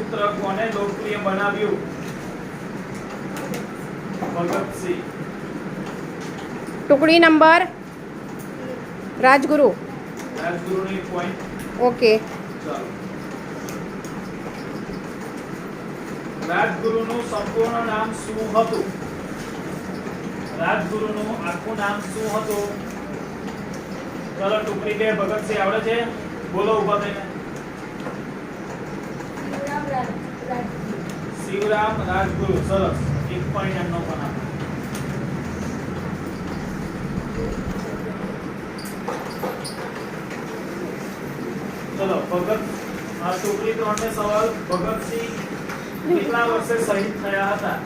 સૂત્ર કોને લોકપ્રિય બનાવ્યું? ભગતસિંહ. ટુકડી નંબર રાજગુરુ. રાજગુરુનો એક પોઈન્ટ. ઓકે. ચાલો. રાજગુરુનું સંપૂર્ણ નામ શું હતું? રાજગુરુનું આખું નામ શું હતું? ચલો ટુકડી બે ભગતસિંહ આવડે છે? બોલો ઊભા થઈને. શિવરામ રાજગુરુ. સરસ. એક પોઈન્ટ એમનો પણ આપો. ચલો ભગત આ ટુકડી 3 ને સવાલ. ભગતસિંહ કેટલા વર્ષે શહીદ થયા હતા?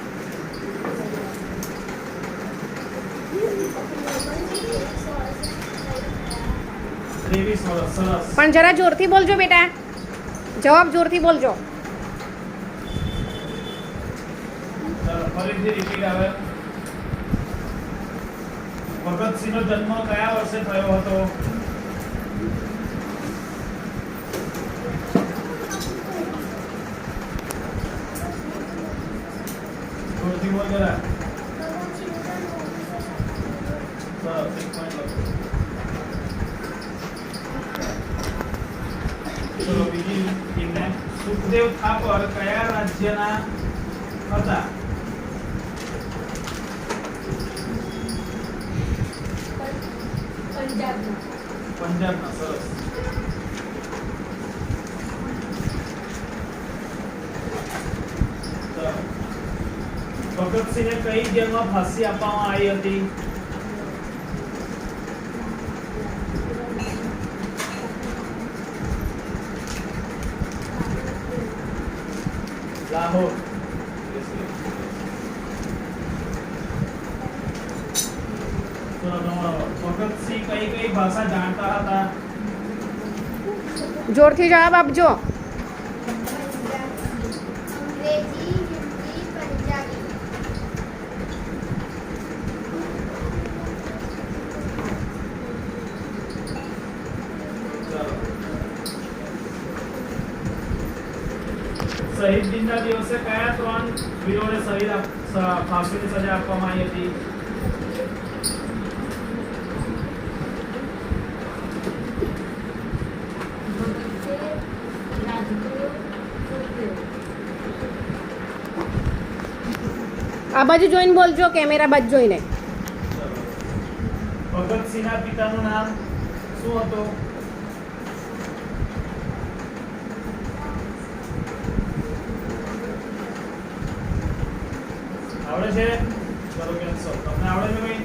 ત્રેવીસ વર્ષ. સરસ. પણ જરા જોરથી બોલજો બેટા, જવાબ જોરથી બોલજો. ચાલો ફરીથી રિપીટ આવે. ભગતસિંહનો જન્મ કયા વર્ષે થયો હતો? જોરથી બોલ જરા. સરસ. એક પોઈન્ટ લખો. ચલો બીજી ટીમને. સુખદેવ થાપર કયા રાજ્યના હતા? પંજાબના. સરસ. ભગતસિંહને કઈ જેલમાં ફાંસી આપવામાં આવી હતી? લાહોર. ભગતસિંહ કઈ કઈ ભાષા જાણતા હતા? જોરથી જવાબ આપજો. શહીદ દિનના દિવસે કયા 3 વીરોને ફાંસીની સજા આપવામાં આવી હતી? આ બાજુ જોઈને બોલજો, કેમેરા બાજુ જોઈને. ભગતસિંહના પિતાનું નામ શું હતું? આવડે છે? ચલો કેન્સલ. તમને આવડે છે ભાઈ?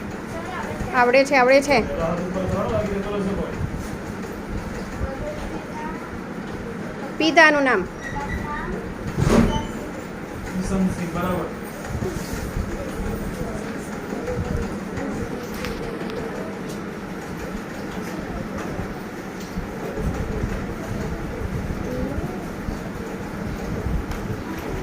આવડે છે, આવડે છે. પિતાનું નામ કિશનસિંહ. બરાબર.